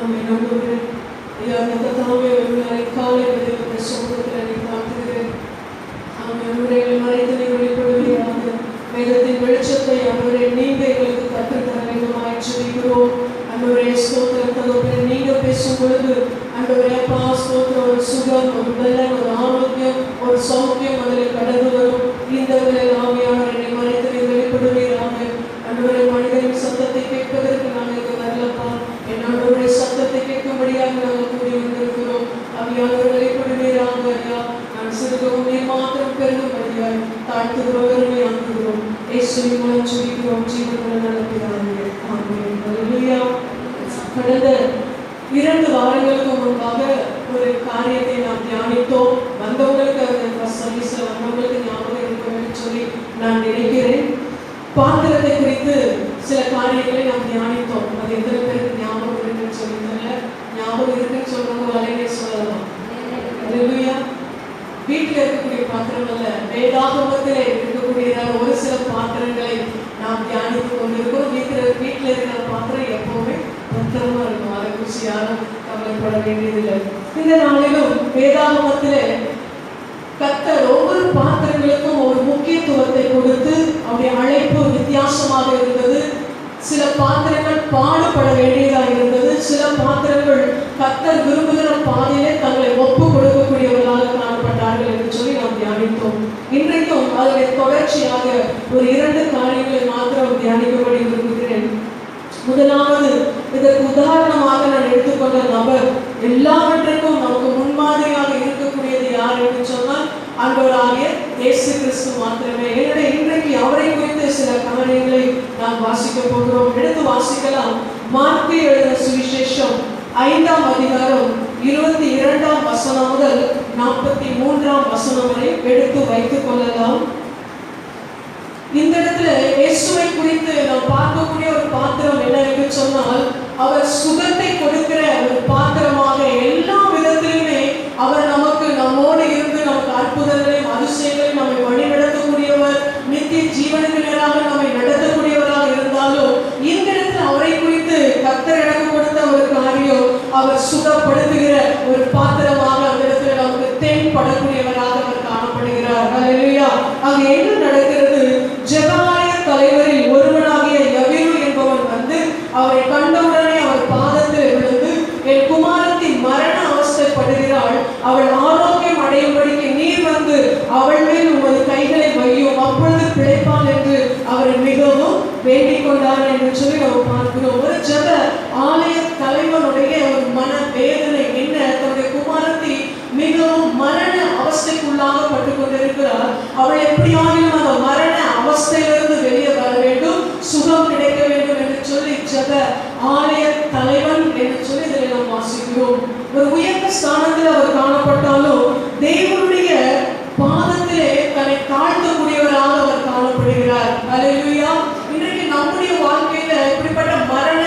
ஆமென். ஆண்டவரே, ஐயா கர்த்தாவே உங்களை காலை வேளையிலே சமூகத்தில் நீ காட்டுகிறேன். ஆமென். ஆண்டவரே, மறைத்து நீ வெளிப்படுவீராக. வேதத்தின் வெளிச்சத்தை ஆண்டவரே நீங்க எங்களுக்கு கற்றுத்தர வேண்டுமாய் ஜெபிக்கிறோம். ஆண்டவரே ஸ்தோத்திரம் தகப்பனே, நீங்க பேசும் பொழுது ஆண்டவரே அப்பா ஸ்தோத்திரம், ஒரு சுகம், ஒரு பலன், ஒரு ஆரோக்கியம், ஒரு சௌக்கியம் அதில் கடந்து வரும். இந்த வேளையில் ஆவியானவர் என்னை மறைத்து நீ வெளிப்படுவீராக. ஆண்டவரே, மனிதனின் சத்தத்தை கேட்பதற்கு நாங்கள் இங்கு வரலப்பா. என் ஆண்டவரே சத்தத்தை கேட்கும்படியாக நாங்கள் கூடி வந்திருக்கிறோம். ஆவியானவர் வெளிப்படுவீராக. ஐயா நான் சிறுகவும் நீ மாத்திரம் பெருகும்படியாய் தாழ்த்துகிறவர்களை ஆக்குகிறோம். இயேசுவின் மூலம் ஜெபிக்கிறோம் ஜீவனுள்ள நல்ல பிதாவே. ஆமென். அல்லேலூயா. கடந்த 2 வாரங்களுக்கு முன்பாக ஒரு காரியத்தை நாம் தியானித்தோம். வந்தவங்களுக்கு அந்த சர்வீஸில் வந்தவங்களுக்கு ஞாபகம் இருக்கும் சொல்லி நான் நினைக்கிறேன். பாத்திரத்தை குறித்து சில காரியங்களை நாம் தியானித்தோம். அது எத்தனை பேருக்கு ஞாபகம் இருக்குன்னு சொல்லிட்டாங்க. ஞாபகம் இருக்குன்னு சொல்றவங்க வலையிலே சொல்லலாம். அல்லேலூயா. வீட்டில் இருக்கக்கூடிய பாத்திரம் அல்ல, வேதாகமத்தில் இருக்கக்கூடியதான ஒரு சில பாத்திரங்களை நாம் தியானித்து கொண்டிருக்கிறோம். வீட்டில் இருக்கிற பாத்திரம் எப்பவுமே பத்திரமா இருக்கும். அதை குறித்து யாரும் கவலைப்பட வேண்டியதில்லை. இந்த நாளிலும் வேதாகமத்திலே கர்த்தர் ஒவ்வொரு பாத்திரங்களுக்கும் ஒரு முக்கியத்துவத்தை கொடுத்து அவருடைய அழைப்பு வித்தியாசமாக இருந்தது. சில பாத்திரங்கள் பாடுபட வேண்டியதாக இருந்தது. சில பாத்திரங்கள் கர்த்தர் விரும்புகிற பாதையிலே தங்களை ஒப்பு கொடுக்கக்கூடியவர்களாக காணப்பட்டார்கள் என்று சொல்லி நாம் தியானித்தோம். இன்றைக்கும் அதில் தொடர்ச்சியாக ஒரு 2 காரியங்களை மாத்திரம் தியானிக்கும்படி விரும்புகிறேன். முதலாவது, இதற்கு உதாரணமாக நான் எடுத்துக்கொண்ட நபர், எல்லாவற்றுக்கும் நமக்கு முன்மாதிரியாக இருக்கக்கூடியது யார் என்று சொன்னால் ஆண்டவராகிய இயேசு கிறிஸ்து மாத்திரமே. எனவே இன்றைக்கு அவரை குறித்து சில காரியங்களை நாம் வாசிக்க போகிறோம். எடுத்து வாசிக்கலாம். மார்க்கு எழுதின சுவிசேஷம் 5ஆம் அதிகாரம் 22ஆம் வசனம் முதல் 43ஆம் வசனம் வரை எடுத்து வைத்துக் கொள்ளலாம். இந்த இடத்துல இயேசுவை குறித்து நாம் பார்க்கக்கூடிய ஒரு பாத்திரம் என்ன என்று சொன்னால், அவர் சுகத்தை கொடுக்கிற ஒரு பாத்திரமாக எல்லா விதத்திலுமே அவர் நம்மோடு இருந்து நமக்கு அற்புதங்களையும் அதிசயங்களையும் நம்மை வழிநடத்தக்கூடியவர், நித்திய ஜீவனுக்கு நேராக நம்மை நடத்தக்கூடியவராக இருந்தாலும் இந்த இடத்துல அவரை குறித்து கர்த்தர் எனக்கு கொடுத்த ஒரு காரியம், அவர் சுகப்படுத்துகிற ஒரு பாத்திரமாக அந்த இடத்துல நமக்கு தென்படக்கூடியவராக அவர் காணப்படுகிறார். அல்லேலூயா. அங்கு என்ன நடக்கிறது? ஜெபமாய தலைவரில் ஒருவனாகிய யவீரு என்பவன் வந்து அவரை கண்டவுடனே அவர் பாதத்தில் விழுந்து, என் குமாரத்தி மரண அவஸ்தைப்படுகிறாள், அவள் ஆரோக்கியம் அடையும்படிக்கு நீர் வந்து அவள் மேல் உமது கைகளை வையும், அப்பொழுது பிழைப்பாள் என்று அவரை மிகவும் வேண்டிக் கொண்டார் என்று சொல்லி நாம் பார்க்கிறோம். ஒரு ஜெப ஆலய தலைவனுடைய ஒரு மன வேதனை என்ன? தன்னுடைய குமாரத்தி மிகவும் மரண அவஸ்தைக்குள்ளாகப்பட்டு கொண்டிருக்கிறார். அவள் எப்படியாகிலும் அந்த மரண அவஸ்தையிலிருந்து வெளியே வர வேண்டும், சுகம் கிடைக்க வேண்டும் என்று சொல்லி ஜெப ஆலய தலைவன் என்று சொல்லி இதில் நாம் வாசிக்கிறோம். ஒரு உயர்ந்த ஸ்தானத்தில் அவர் காணப்பட்டாலும் தேவனுடைய பாதத்திலே தன்னை தாழ்த்தக்கூடியவராக அவர் காணப்படுகிறார். அல்லேலூயா. இன்றைக்கு நம்முடைய வாழ்க்கையில இப்படிப்பட்ட மரண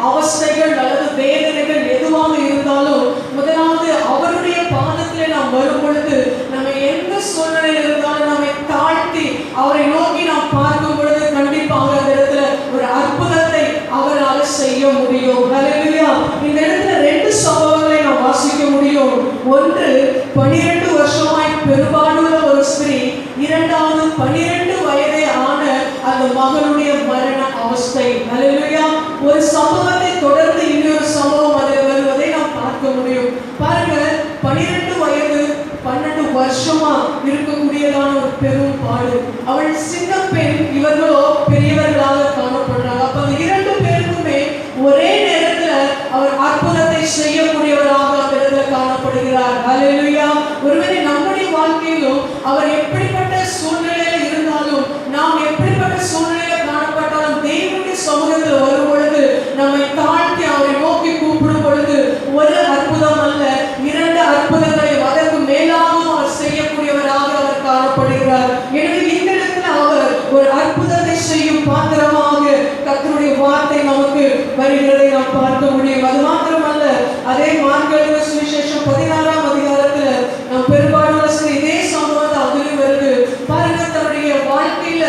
அவஸ்தைகள் அல்லது வேதனைகள் எதுவாக இருந்தாலும் முதலாவது அவருடைய பாதத்திலே நாம் வரும் பொழுது நம்ம எந்த சூழ்நிலையில் இருந்தாலும் நம்மை தாழ்த்தி அவரை நோக்கி நாம் பார்க்கும் பொழுது கண்டிப்பாக அந்த இடத்துல ஒரு அற்புதத்தை அவரால் செய்ய முடியும். அல்லேலூயா. இந்த இடத்துல 2 சம்பவங்களை நாம் வாசிக்க முடியும். ஒன்று, 12 வருஷமாய் பெரும்பாலுள்ள ஒரு ஸ்திரீ. இரண்டாவது, 12 வயதே ஆன அந்த மகளுடைய மரண அவஸ்தை. அல்லேலூயா. ஒரு சம்பவத்தை தொடர்ந்து இன்னொரு சம்பவம் அதில் வருவதை நாம் பார்க்க முடியும். பாருங்க, 12 வயது 12 வருஷமா இருக்கக்கூடியதான ஒரு பெரும் பாடு. அவள் சின்ன பெண், இவர்களோ பெரியவர்களாக காணப்படுறாங்க. அப்ப அந்த 2 பேருக்குமே ஒரே நேரத்துல அவர் அற்புதத்தை செய்யக்கூடியவராக அந்த இடத்துல காணப்படுகிறார். அல்லேலூயா. ஒருவேளை நம்முடைய வாழ்க்கையிலும் அவர் எப்படிப்பட்ட சூழ்நிலையில இருந்தாலும், நாம் எப்படிப்பட்ட சூழ்நிலையில காணப்பட்டாலும் தேவனுடைய சமூகத்தில் வரும் பொழுது நம்மை தாழ்த்தி அவரை நோக்கி கூப்பிடும் பொழுது ஒரு அற்புதம் அல்ல, 2 அற்புதங்களை அதற்கு மேலாகவும் அவர் செய்யக்கூடியவராக அவர் காணப்படுகிறார். எனவே இந்த இடத்துல அவர் ஒரு அற்புதத்தை செய்யும் பாத்திரமாக கர்த்தருடைய வார்த்தை நமக்கு வருகிறதை நாம் பார்க்க முடியும். அது மாத்திரமல்ல, அதே மார்க்கு எழுதின சுவிசேஷம் 16ஆம் அதிகாரத்துல நாம் பெரும்பாலான இதே சம்பவம் அதிலும் வருது. பாருங்க, தன்னுடைய வாழ்க்கையில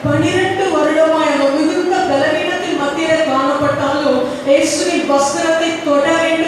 12 வருடமாய் மிகுந்த பலவீனத்தின் மத்தியில காணப்பட்டாலும் இயேசுவின் வஸ்திரத்தை தொட வேண்டும்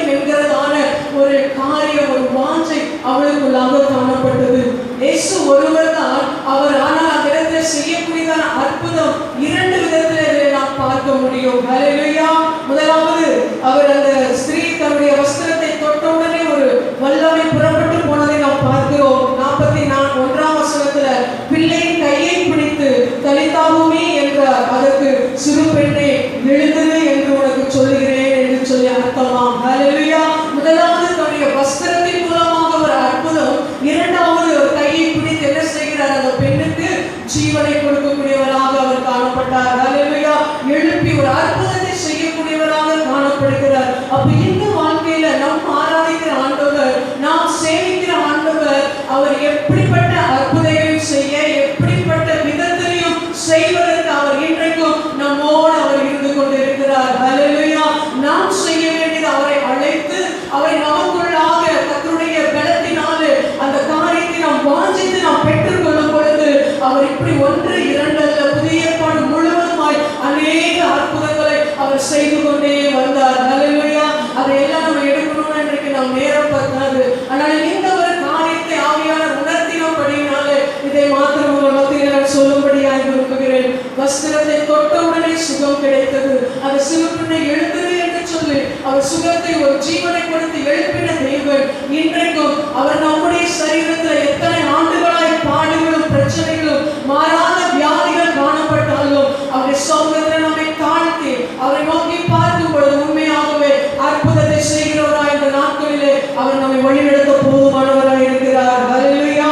முடியும். ஹல்லேலூயா. முதலாவது அவர் அந்த ஸ்திரீ தன்னுடைய வஸ்திரத்தை தொட்டவுடனே ஒரு வல்லமை புறப்பட்டு போனதை நாம் பார்க்கிறோம். 41ஆம் வசனத்துல பிள்ளையின் கையை பிடித்து தலிதாகுமி என்றார். அதற்கு சிறு பெண்ணே எழுந்திரு என்று உனக்கு சொல்லுகிறேன் என்று சொல்லி அர்த்தமாம். ஹல்லேலூயா. முதலாவது தன்னுடைய வஸ்திரத்தின் மூலமாக ஒரு அற்புதம், இரண்டாவது ஒரு கையை பிடித்து என்ன செய்கிறார், அந்த பெண்ணுக்கு ஜீவனை கொடுக்கக்கூடியவராக அவர் காணப்பட்டார். ஹல்லேலூயா. எழுப்பி ஒரு அற்புதத்தை செய்யக்கூடியவராக காணப்படுகிறார். அப்ப இந்த வாழ்க்கையில நாம் ஆராதிக்கிற ஆண்டவர், நாம் சேவிக்கிற ஆண்டவர், அவர் எப்படிப்பட்ட அற்புதங்களை செய்ய, எப்படிப்பட்ட விதத்திலையும் செய்வதற்கு அவர் இன்றைக்கும் நம்மோடு அவர் இருந்து கொண்டிருக்கிறார். ஹல்லேலூயா. நாம் செய்ய வேண்டியது அவரை அழைத்து அவரை நமக்குள்ளாக கர்த்தருடைய பலத்தினாலே அந்த காரியத்தை நாம் வாஞ்சித்து நாம் பெற்றுக்கொள்ளும் பொழுது அவர் இப்படி ஒன்று இரண்டு அல்ல, புதிய ஏற்பாடு முழுவதுமாய் அநேக அற்புதங்களை அவர் செய்து கொண்டே வந்தார். ஹல்லேலூயா. அதையெல்லாம் நம்ம எடுக்கணும்னு இன்றைக்கு நாம் நேரம் பார்த்தாது. ஆனால் இந்த ஒரு காரியத்தை ஆவியானவர் உணர்த்தினபடியினாலே இதை மாத்திரம் உங்கள் மத்தியில் நான் சொல்லும்படியாக விரும்புகிறேன். வஸ்திரத்தை தொட்டவுடனே சுகம் கிடைத்தது. அந்த சிறுபிள்ளை எழுந்தது என்று சொல்லி அவர் சுகத்தை ஒரு ஜீவனை கொடுத்து எழுப்பின தேவன் இன்றைக்கும் அவர் நம்முடைய சரீரத்தில் எத்தனை ஆண்டுகளாய் பாடுகளும் பிரச்சனைகளும் மாறாத வியாதிகள் காணப்பட்டாலும் அவருடைய சமூகத்தில் நம்மை தாழ்த்தி அவரை நோக்கி பார்க்கும் பொழுது உண்மையாகவே அற்புதத்தை செய்கிறவராய் இந்த நாட்களிலே அவர் நம்மை வழிநடத்த போதுமானவராய் இருக்கிறார். ஹல்லேலூயா.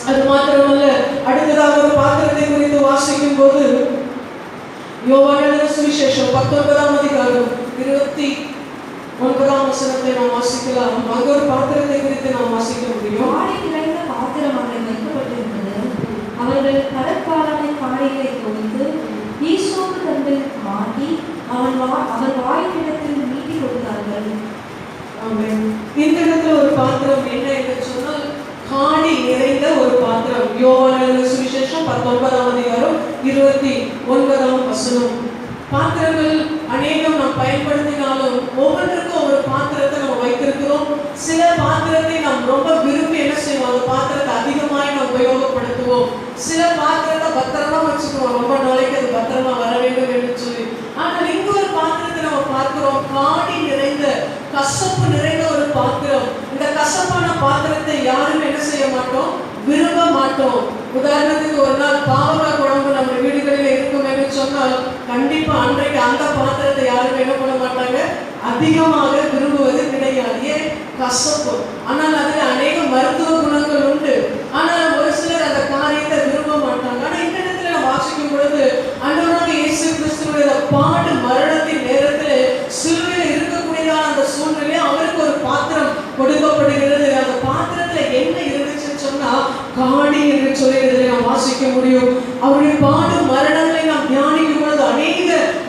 அது மாத்திரமல்ல, அடுத்ததாக ஒரு பாத்திரத்தை குறித்து வாசிக்கும் போது யோவான் எழுதின சுவிசேஷம் 19ஆம் அதிகாரம் 29ஆம் வசனத்தை நாம் வாசிக்கலாம். அங்க ஒரு பாத்திரத்தை குறித்து நாம் வாசிக்க முடியும். ஆடை நிறைந்த பாத்திரம் அங்கே வைக்கப்பட்டிருந்தது. அவர்கள் கடற்காரனை காடைகளை கொடுத்து ஈசோப்பு தண்டில் மாட்டி அவன் வாயிலிடத்தில் நீட்டி கொடுத்தார்கள். ஆமென். இந்த இடத்துல ஒரு பாத்திரம் என்ன என்று சொன்னால் காடி நிறைந்த ஒரு பாத்திரம். யோவான் எழுதின சுவிசேஷம் 19ஆம் அதிகாரம் 29ஆம் வசனம். பாத்திரங்கள் அநேகம் நாம் பயன்படுத்தினாலும் ஒவ்வொன்றுக்கும் ஒரு பாத்திரத்தை நம்ம வைத்திருக்கிறோம். சில பாத்திரத்தை நாம் ரொம்ப விரும்பி என்ன செய்வோம், அந்த பாத்திரத்தை அதிகமாய் நாம் உபயோகப்படுத்துவோம். சில பாத்திரத்தை பத்திரமா வச்சுக்குவோம், ரொம்ப நாளைக்கு அது பத்திரமா வர வேண்டும் என்று சொல்லி. ஆனால் இங்க ஒரு பாத்திரத்தை நம்ம பார்க்கிறோம், காடி நிறைந்த கசப்பு நிறைந்த ஒரு பாத்திரம். இந்த கசப்பான பாத்திரத்தை யாரும் என்ன செய்ய மாட்டோம், விரும்ப மாட்டோம். உதாரணத்துக்கு ஒரு நாள் பாவக்காய் குழம்பு நம்ம வீடுகளில் இருக்கும் என்று சொன்னால் கண்டிப்பா அன்றைக்கு அந்த பாத்திரத்தை யாரும் என்ன பண்ண மாட்டாங்க, அதிகமாக விரும்புவது கிடையாது. ஏன், கசப்பு. ஆனால் அதில் அநேக மருத்துவ குணங்கள் உண்டு. ஆனால் ஒரு சிலர் அந்த காரியத்தை விரும்ப மாட்டாங்க. ஆனால் இந்த இடத்துல நம்ம வாசிக்கும் பொழுது ஆண்டவராகிய இயேசு கிறிஸ்துவினுடைய பாடு மரணத்தின் நேரத்தில் சிலுவையில் இருக்கக்கூடியதான அந்த சூழ்நிலையில் அவருக்கு ஒரு பாத்திரம் கொடுக்கப்படுகிறது. அந்த பாத்திரத்துல என்ன இருந்துச்சுன்னு சொன்னா காடி என்று சொல்லி நாம் வாசிக்க முடியும். அவருடைய பாடு மரணங்களை நாம் தியானிக்கும் பொழுது அநேக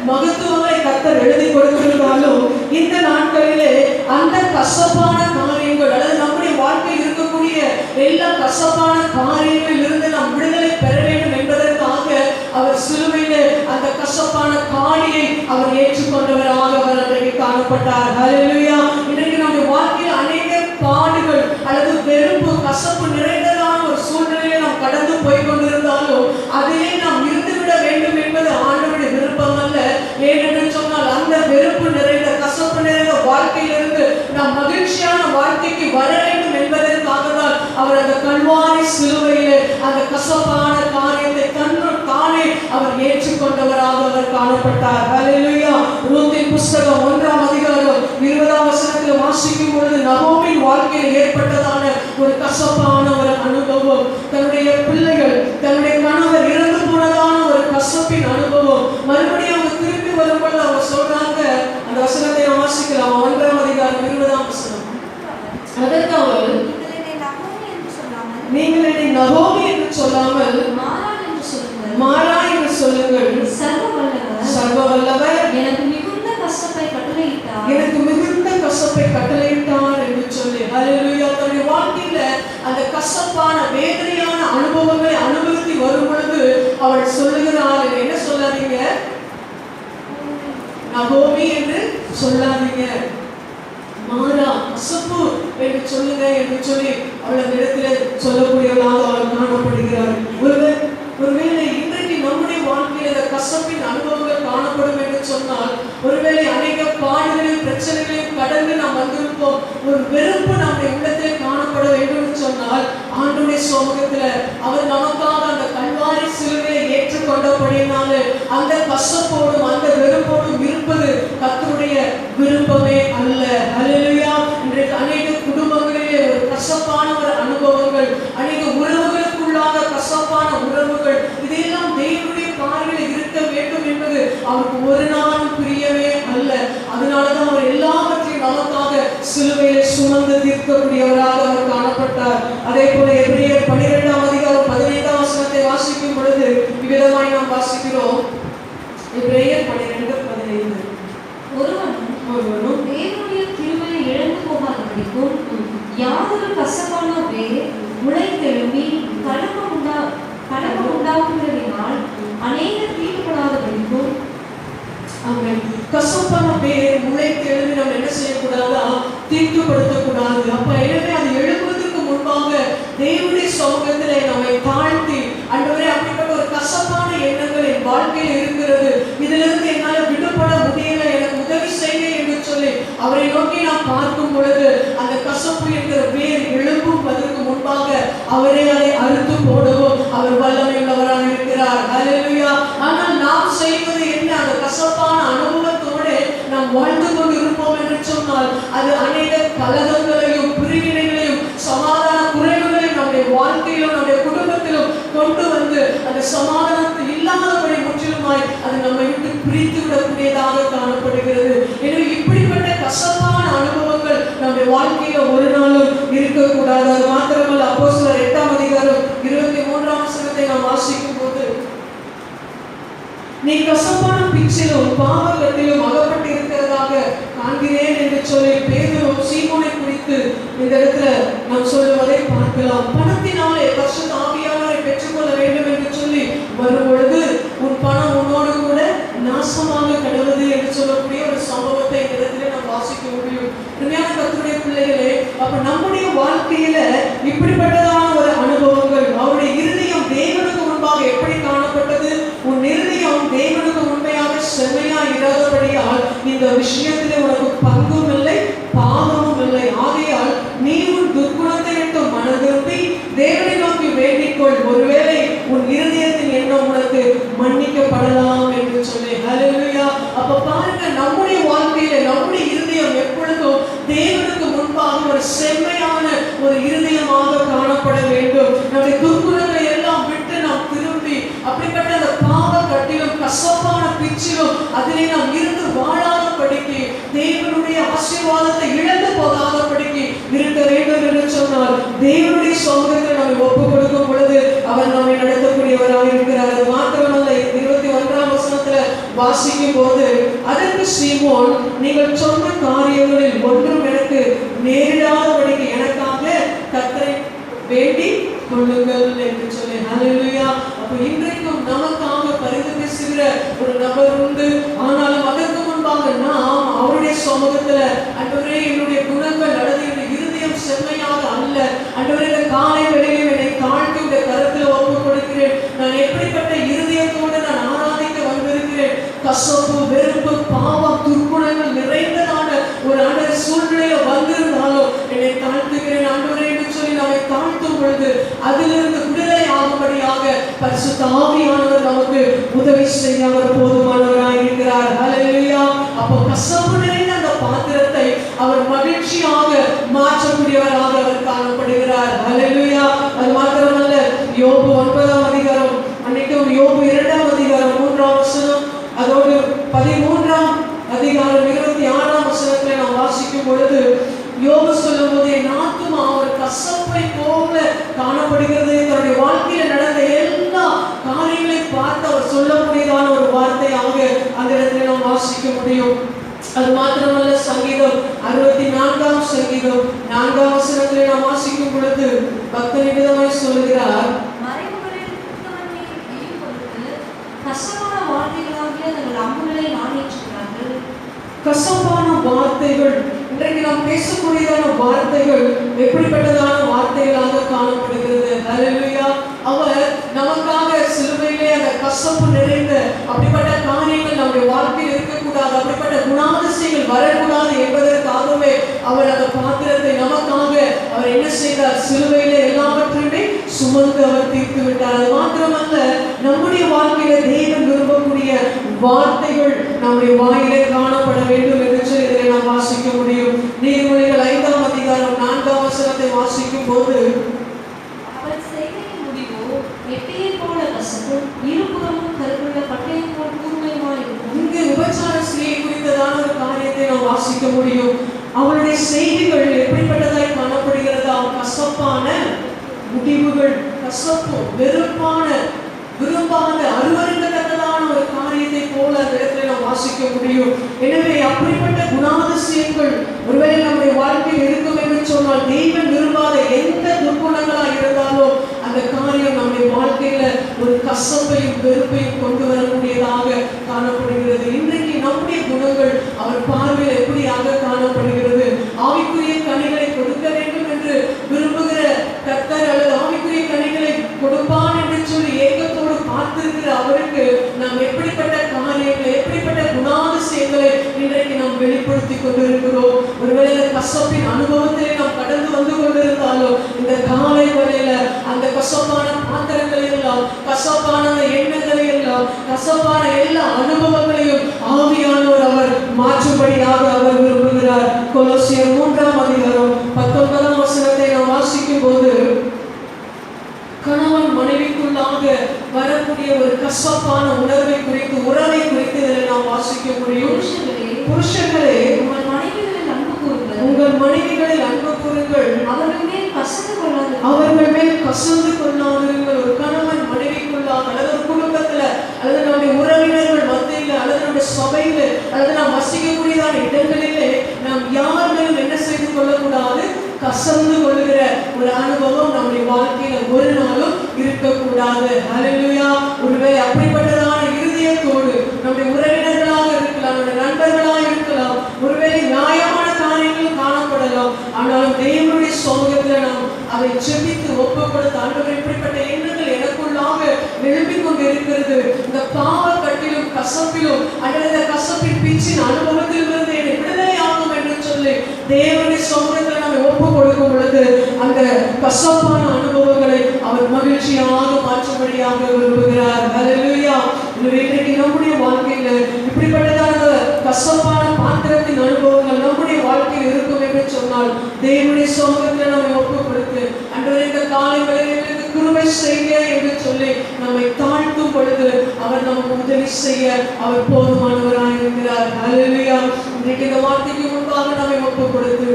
மகத்துவங்களை கர்த்தர் எழுதி கொடுத்திருந்தாலும் இந்த நாட்களிலே அந்த கசப்பான காரியங்கள் அல்லது நம்முடைய வாழ்க்கையில் இருக்கக்கூடிய எல்லா கசப்பான காரியங்களில் இருந்து நாம் விடுதலை பெற வேண்டும் என்பதற்காக அவர் சிலுவையிலே அந்த கசப்பான காடியை அவர் ஏற்றுக்கொண்டவராக அவர் அன்றைக்கு காணப்பட்டார். ஹல்லேலூயா. இன்றைக்கு நம்முடைய வாழ்க்கையில் அநேக பாடுகள் அல்லது வெறுப்பு கசப்பு நிறைந்ததான ஒரு சூழ்நிலையை நாம் கடந்து போய் கொண்டிருந்தாலும் அதிலே நாம் இருந்துவிட வேண்டும் என்பது ஆண்டவருடைய விருப்பம் அல்ல. ஏனென்று சொன்னால் அந்த வெறுப்பு நிறைந்த கசப்பு நிறைந்த வாழ்க்கையிலிருந்து நாம் மகிழ்ச்சியான வாழ்க்கைக்கு வர வேண்டும் என்பதற்காக தான் அவர் அந்த கல்வாரி சிலுவையிலே அந்த கசப்பான காரியத்தை தானே அவர் ஏற்றுக்கொண்டவராக அவர் காணப்பட்டார். ஹல்லேலூயா. ரூத்தின் புஸ்தகம் 1ஆம் அதிகாரம் 20ஆம் வசனத்தில் வாசிக்கும் பொழுது நகோமியின் வாழ்க்கையில் ஏற்பட்டதான ஒரு கசப்பான ஒரு அனுபவம், தன்னுடைய பிள்ளைகள் தன்னுடைய கணவர் இறந்து போனதான ஒரு கசப்பின் அனுபவம். மறுபடியும் அவங்க திரும்பி வரும்போது அவங்க சொல்றாங்க, அந்த வசனத்தை வாசிக்கலாம். 1ஆம் அதிகாரம் 20ஆம் வசனம். அதற்கு அவர், நீங்கள் என்னை நகோமி என்று சொல்லாமல் மாறா என்று சொல்லுங்கள். சர்வ வல்லவர் எனக்கு மிகுந்த கசப்பை கட்டளையிட்டார் என்று சொல்லி. ஹல்லேலூயா. தன்னுடைய வாழ்க்கையில அந்த கசப்பான வேதனையான அனுபவங்களை அனுபவித்து வரும் பொழுது அவள் சொல்லுகிறாள், என்ன சொல்லாதீங்க, நகோமி என்று சொல்லாதீங்க, மாறா கசப்பு என்று சொல்லுங்க என்று சொல்லி அவள் அந்த இடத்துல சொல்லக்கூடியவளாக அவள் காணப்படுகிறாள். ஒருவேளை இன்றைக்கு நம்முடைய வாழ்க்கையில் அந்த கசப்பின் அனுபவங்கள் காணப்படும் என்று அந்த கசப்போடும் அந்த வெறுப்போடும் இருப்பது கர்த்தருடைய விருப்பமே அல்ல. ஹல்லேலூயா. இன்றைக்கு அநேக குடும்பங்களிலே ஒரு கசப்பான ஒரு அனுபவங்கள், அநேக உறவுகளுக்குள்ளாக கசப்பான உறவுகள், இதெல்லாம் தேவனுடைய பார்வையில் இருக்க வேண்டும் என்பது அவருக்கு ஒரு நாளும் பிரியவே அல்ல. அதனாலதான் அவர் எல்லாவற்றையும் நமக்காக சிலுவையிலே சுமந்து தீர்க்கக்கூடியவராக அவர் காணப்பட்டார். அதே போல எபிரேயர் 12ஆம் அதிகாரம் 15ஆம் வசனத்தை வாசிக்கும் பொழுது இவ்விதமாய் நாம் வாசிக்கிறோம். எபிரேயர் 12:15. ஒருவனும் தேவனுடைய கிருபையை இழந்து போகாதபடிக்கும் யாதொரு கசப்பான வேர் முளைத்தெழும்பி கலக்கம் உண்டாக்குகிறதினால் அநேகர் தீட்டுப்படாதபடிக்கும். கசப்பான வேர் முளைத்தெழும்பி நம்ம என்ன செய்யக்கூடாதா? தீட்டுப்படுத்தக்கூடாது. அப்ப எனவே அது எழுப்புவதற்கு முன்பாக தேவனுடைய சமூகத்திலே நம்மை தாழ்த்தி, ஆண்டவரே அப்படிப்பட்ட ஒரு கசப்பான எண்ணங்கள் என் வாழ்க்கையில் இருக்கிறது, இதிலிருந்து என்னால் விடுபட முடியல, எனக்கு உதவி செய்ய என்று சொல்லி அவரை நோக்கி நாம் பார்க்கும் பொழுது அந்த கசப்பு என்கிற வேர் எழும்புவதற்கு முன்பாக அவரே அதை அறுத்து போடவும் அவர் வல்லமை உள்ளவராக இருக்கிறார். ஹல்லேலூயா. ஆனால் நாம் செய்வது என்ன? அந்த கசப்பான அனுபவத்தோடு நாம் வாழ்ந்து கொண்டு இருப்போம் என்று சொன்னால் அது அநேக கலகங்களையும் பிரிவினைகளையும் சமாதான குறைவுகளையும் நம்முடைய வாழ்க்கையிலும் நம்முடைய குடும்பத்திலும் கொண்டு வந்து அந்த சமாதானத்தை இல்லாதபடி முற்றிலுமாய் அது நம்மை விட்டு பிரித்து விடக்கூடியதாக காணப்படுகிறது. எனவே இப்படிப்பட்ட கசப்பான அனுபவங்கள் நம்முடைய வாழ்க்கையில ஒரு நாளும் இருக்கக்கூடாது. அது மாத்திரமல்ல, அப்போஸ்தலர் 8ஆம் அதிகாரம் 23ஆம் வசனத்தை நாம் வாசிக்கும் போது, நீ கசப்பான பிச்சிலும் பாவகத்திலும் அகப்பட்டு இருக்கிறதாக காண்கிறேன் என்று சொல்லி பேதுரு சீமோனை குறித்து இந்த இடத்துல நாம் சொல்லுவதை பார்க்கலாம். பணத்தினாலே பரிசுத்த ஆவியானவரை பெற்றுக்கொள்ள வேண்டும் என்று சொல்லி வரும்பொழுது உன் பணம் உன்னோடு கூட நாசமாக கடவுது என்று சொல்லக்கூடிய ஒரு சம்பவத்தை இந்த இடத்துல நாம் வாசிக்க முடியும். உண்மையான கர்த்தருடைய பிள்ளைகளே, அப்ப நம்முடைய வாழ்க்கையில இப்படிப்பட்டதான ஒரு அனுபவங்கள், அவருடைய இருதயம் தேவனுக்கு முன்பாக எப்படி காணப்பட்டது? உன் இருதயம் தேவனுக்கு உண்மையாக செம்மையா இராதபடியால் இந்த விஷயத்திலே உனக்கு பங்கும் இல்லை, பாவமும் இல்லை. ஆகையால் நீ உன் துர்க்குணத்தை விட்டு மனதிரும்பி தேவனை நோக்கி வேண்டிக்கொள், ஒருவேளை உன் இருதயத்தின் எண்ணம் உனக்கு மன்னிக்கப்படலாம் என்று சொல்லி. ஹல்லேலூயா. அப்ப பாருங்க, நம்முடைய வாழ்க்கையில நம்முடைய இருதயம் எப்பொழுதும் தேவனுக்கு முன்பாக ஒரு செம்மையான ஒரு இருதயமாக காணப்பட வேண்டும். நம்முடைய துர்க்குணங்களை எல்லாம் விட்டு நாம் திரும்பி அப்படிப்பட்ட அந்த பாவ கட்டிலும் கசப்பான பிச்சிலும் அதிலே நாம் இருந்து வாழாதபடிக்கு, தேவனுடைய ஆசீர்வாதத்தை இழந்து போகாதபடிக்கு இருக்க வேண்டும் என்று சொன்னால் தேவனுடைய சமூகத்தை நம்மை ஒப்புக் கொடுக்கும் பொழுது அவர் நம்மை நடத்தக்கூடியவராக இருக்கிறார். அது மாத்திரமல்ல, 21ஆம் வசனத்துல வாசிக்கும் போது, அதற்கு சீமோன், நீங்கள் சொன்ன காரியங்களில் ஒன்றும் எனக்கு நேரிடாதபடிக்கு எனக்காக கர்த்தரை வேண்டி கொள்ளுங்கள் என்று சொல்லி. ஹல்லேலூயா. அப்ப இன்றைக்கும் நமக்காக பரிந்து பேசுகிற ஒரு நபர் உண்டு. ஆனாலும் அதற்கு முன்பாக நாம் அவருடைய சமூகத்துல, ஆண்டவரே என்னுடைய குணங்கள் அல்லது என்னுடைய இருதயம் செம்மையாக அல்ல, ஆண்டவரே இந்த காலை வேளையில் என்னை தாழ்த்தி உடைய கரத்துல ஒப்புக் கொடுக்கிறேன், நான் எப்படிப்பட்ட இருதயத்தோடு நான் ஆராதிக்க வந்திருக்கிறேன், கசப்பு வெறுப்பு பாவம் துர்க்குணங்கள் நிறைந்ததான ஒரு ஆண்டவரே சூழ்நிலையில வந்திருந்தாலும் என்னை தாழ்த்துகிறேன் ஆண்டவரே என்று சொல்லி நம்மை தாழ்த்தும் பொழுது அதிலிருந்து விடுதலை ஆகும்படியாக பரிசுத்த ஆவியானவர் நமக்கு உதவி செய்ய அவர் போதுமானவராக இருக்கிறார். ஹல்லேலூயா. அப்போ கசப்பு நிறைந்த அந்த பாத்திரத்தை அவர் மகிழ்ச்சியாக மாற்றக்கூடியவராக அவர் காணப்படுகிறார். ஹல்லேலூயா. அது மாத்திரமல்ல, யோபு 9ஆம் அதிகாரம், அன்னைக்கு யோபு 2ஆம் அதிகாரம் 3ஆம் வசனம், அதோடு 13ஆம் அதிகாரம் 26ஆம் வசனத்துல நாம் வாசிக்கும் பொழுது யோபு சொல்லும் போது, என் ஆத்துமா ஒரு கசப்பை போல காணப்படுகிறது. தன்னுடைய வாழ்க்கையில நடந்த எல்லா காரியங்களையும் பார்த்து அவர் சொல்லக்கூடியதான ஒரு வார்த்தையாக அந்த இடத்துல நாம் வாசிக்க முடியும். அது மாத்திரமல்ல, சங்கீதம் 64ஆம் சங்கீதம் 4ஆம் வசனத்திலே நாம் வாசிக்கும் பொழுது பக்தன் விதமாய் சொல்லுகிறார், கசப்பான வார்த்தைகளாகிய தங்கள் அம்புகளை நாணேற்றுகிறார்கள். கசப்பான வார்த்தைகள், இன்றைக்கு நாம் பேசக்கூடியதான வார்த்தைகள் எப்படிப்பட்டதான வார்த்தைகளாக காணப்படுகிறது. ஹல்லேலூயா. அவர் நமக்காக சிலுவையிலே அந்த கசப்பு நிறைந்த அப்படிப்பட்ட காரியங்கள் நம்முடைய வாழ்க்கையில் இருக்கக்கூடாது, அப்படிப்பட்ட குணாதிசயங்கள் வரக்கூடாது என்பதற்காகவே அவர் அந்த பாத்திரத்தை நமக்காக அவர் என்ன செய்தார்? சிலுவையிலே எல்லாவற்றையுமே சுமந்து அவர் தீர்த்து விட்டார். அது மாத்திரமல்ல, நம்முடைய வாழ்க்கையில தேவன் விரும்பக்கூடிய வார்த்தைகள் நம்முடைய வாயிலே காணப்பட வேண்டும் என்று சொல்லி இதில் நாம் வாசிக்க முடியும். நீதிமொழிகள் 5ஆம் அதிகாரம் 4ஆம் வசனத்தை வாசிக்கும் போது, அவன் செய்கையின் முடிவோ எட்டியை போல கசப்பும் இருபுறமும் கருவுள்ள பட்டயம் போல் கூர்மையுமாயிருக்கும். இங்கு விபச்சார ஸ்திரியை குறித்ததான ஒரு காரியத்தை நாம் வாசிக்க முடியும். அவளுடைய செய்திகள் எப்படிப்பட்டதாய் காணப்படுகிறதா? கசப்பான முடிவுகள், கசப்பு, வெறுப்பான, விரும்பாத, அருவருக்கத்தக்கதான ஒரு காரியத்தை போல அந்த இடத்துல நாம் வாசிக்க முடியும். எனவே அப்படிப்பட்ட குணாதிசயங்கள் ஒருவேளை நம்முடைய வாழ்க்கையில் இருக்கும் என்று சொன்னால், தெய்வம் விரும்பாத எந்த துர்குணங்களா இருந்தாலும் அந்த காரியம் நம்முடைய வாழ்க்கையில ஒரு கசப்பையும் வெறுப்பையும் கொண்டு வரக்கூடியதாக காணப்படுகிறது. இன்றைக்கு நம்முடைய குணங்கள் அவர் பார்வையில் எப்படியாக காணப்படுகிறது? ஆவிக்குரிய கனிகளை கொடுக்க வேண்டும் என்று விரும்புகிற கர்த்தர் அல்லது ஆவிக்குரிய கனிகளை கொடுப்பான் என்று சொல்லி ஏக்கத்தோடு பார்த்திருக்கிற அவருக்கு நாம் எப்படிப்பட்ட காரியங்களை, எப்படிப்பட்ட குணாதிசயங்களை இன்றைக்கு நாம் வெளிப்படுத்தி கொண்டிருக்கிறோம்? ஒருவேளை கசப்பின் அனுபவத்திலே நாம் கடந்து வந்து கொண்டிருந்தாலும் இந்த காலை வேளையில அந்த கசப்பான பாத்திரங்களை எல்லாம், கசப்பான எண்ணங்களை எல்லாம், கசப்பான எல்லா அனுபவங்களையும் ஆவியானவர் அவர் மாற்றும்படியாக அவர் விரும்புகிறார். கொலோசியர் 3ஆம் அதிகாரம் 19ஆம் வசனத்தை நாம் வாசிக்கும் போது, கணவன் மனைவிக்குள்ளாக வரக்கூடிய ஒரு கசப்பான உணர்வை குறித்து, உறவை குறித்து இதில் நாம் வாசிக்க முடியும். புருஷர்களே உங்கள் மனைவிகளில் அன்பு கூறுங்கள். உங்கள் மனைவிகளில் அன்பு கூறுங்கள். அவர்கள் மேல் கசந்து கொள்ளாது. அவர்கள் மேல் கசந்து கொள்ளாதிருங்கள். ஒரு கணவன் மனைவிக்குள்ளாக அல்லது ஒரு குடும்பத்துல அல்லது நம்முடைய உறவினர்கள் மத்தியில் அல்லது நம்முடைய சபையில அல்லது நாம் வசிக்கக்கூடியதான இடங்களிலே நாம் யார் மேலும் என்ன செய்து கொள்ளக்கூடாது? கசந்து கொள்கிற ஒரு அனுபவம் நம்முடைய வாழ்க்கையில ஒரு நாளும் இருக்கக்கூடாது. ஹல்லேலூயா. ஒருவேளை அப்படிப்பட்டதான இருதயத்தோடு நம்முடைய உறவினர்களாக இருக்கலாம், நம்முடைய நண்பர்களாக இருக்கலாம், ஒருவேளை நியாயமான காரியங்கள் காணப்படலாம். ஆனாலும் தேவனுடைய சமூகத்தில் நாம் அதை செபித்து ஒப்பு கொடுத்து, ஆண்டவரே இப்படிப்பட்ட எண்ணங்கள் எனக்குள்ளாக எழுப்பிக் கொண்டு இருக்கிறது, இந்த பாவ கட்டிலும் கசப்பிலும் அல்லது இந்த கசப்பின் பீச்சின் அனுபவத்திலிருந்து என்னை விடுதலை ஆகும் என்று சொல்லி தேவனுடைய சமூகத்தில் நம்ம ஒப்பு கொடுக்கும் பொழுது அந்த கசப்பான அனுபவங்களை அவர் மகிழ்ச்சியாக மாற்றும்படியாக விரும்புகிறார். ஹல்லேலூயா. இன்றைக்கு நம்முடைய வாழ்க்கையில இப்படிப்பட்டதான கசப்பான பாத்திரத்தின் அனுபவங்கள் நம்முடைய வாழ்க்கையில் இருக்கும் என்று சொன்னால் தேவனுடைய சமூகத்தில் நம்மை ஒப்பு கொடுத்து, ஆண்டவரே இந்த காலை வேளையில் கிருபை செய்ய என்று சொல்லி நம்மை தாழ்த்தும் பொழுது அவர் நமக்கு உதவி செய்ய அவர் போதுமானவராக இருக்கிறார். ஹல்லேலூயா. இன்றைக்கு இந்த வார்த்தைக்கு முன்பாக நம்மை ஒப்பு கொடுத்து,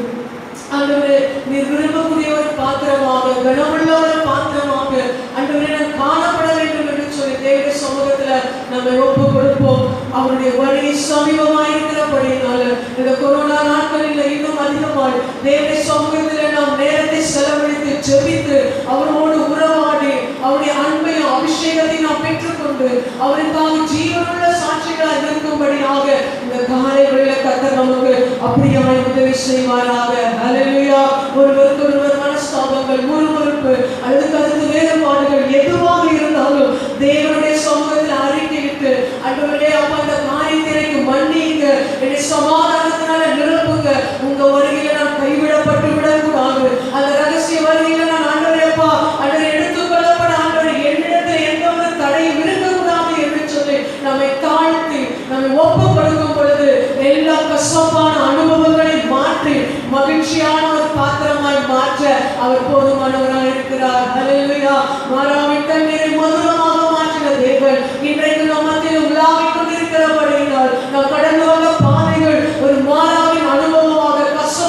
ஆண்டவரே நீர் விரும்பக்கூடிய ஒரு பாத்திரமாக, கனமுள்ள ஒரு பாத்திரமாக ஆண்டவரே நாம் காணப்பட வேண்டும் என்று சொல்லி தேவனுடைய சமூகத்துல நம்மை ஒப்பு கொடுப்போம். அவருடைய வழி சமீபமாயிருக்கிறபடினால இந்த கொரோனா நாட்களில் இன்னும் அதிகமாக தேவனுடைய சமூகத்தில் நாம் நேரத்தை செலவழித்து ஜெபித்து அவரோடு உறவாடி அவருடைய அன்பையும் அபிஷேகத்தையும் நாம் பெற்றுக்கொண்டு அவருக்காக ஜீவனுள்ள சாட்சிகளாக இருக்கும்படியாக இந்த காலைகளில் கர்த்தர் நமக்கு அப்படியாய் உதவி செய்வாராக. ஹல்லேலூயா. ஒருவருக்கொருவர் மனஸ்தாபங்கள், முறுமுறுப்பு அல்லது கருத்து வேறுபாடுகள் எதுவாக இருந்தாலும் தேவனுடைய சமூகத்தில் அறிக்கையிட்டு, ஆண்டவரே அப்பா இந்த காரியத்திற்கு மன்னிங்க, என்னை சமாதானத்தினால நிரப்புங்க, உங்க வருகையில நான் கைவிடப்பட்டு விடக்கூடாது, அந்த ரகசிய வருகையில நான் ஆண்டவரே அப்பா ஆண்டவரே எடுத்துக்கொள்ளப்பட ஆண்டவரே என்னிடத்தில் எந்த ஒரு தடையும் இருக்கக்கூடாது என்று சொல்லி நம்மை தாழ்த்தி நம்மை ஒப்பு கொடுக்கும் பொழுது எல்லா கசப்பான அனுபவங்களை மாற்றி மகிழ்ச்சியான ஒரு பாத்திரமாய் மாற்ற அவர் போதுமானவராக இருக்கிறார். ஹல்லேலூயா. மாறாவின் தண்ணீரை மதுரமாக மாற்றின தேவன் இன்றைக்கு நம் மத்தியில் உலாவிக் கொண்டிருக்கிறபடியினால் நாம் கடந்து வந்த பாதைகள் ஒரு மாறாவின் அனுபவமாக, கசப்பான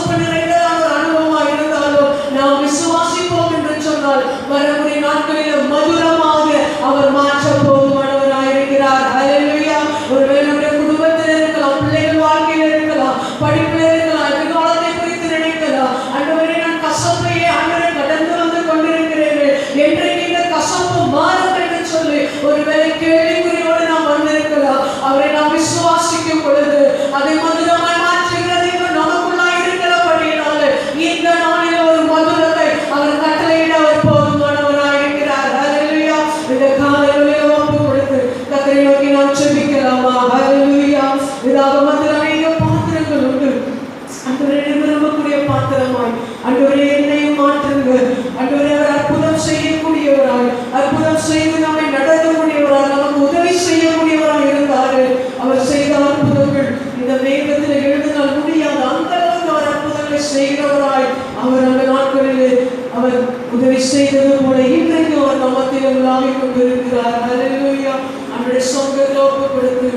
கரத்தில் ஒப்பு கொடுத்து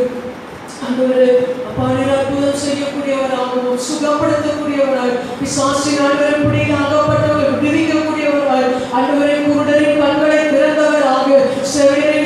ஆண்டவரே அப்பா நீர் அற்புதம் செய்யக்கூடியவராகவும் சுகப்படுத்தக்கூடியவராய் பிசாசின் ஆண்டவரே பிடியில் அகப்பட்டவர்கள் விடுவிக்கக்கூடியவராய் ஆண்டவரே குருடரின் கண்களை திறந்தவராக செவியரை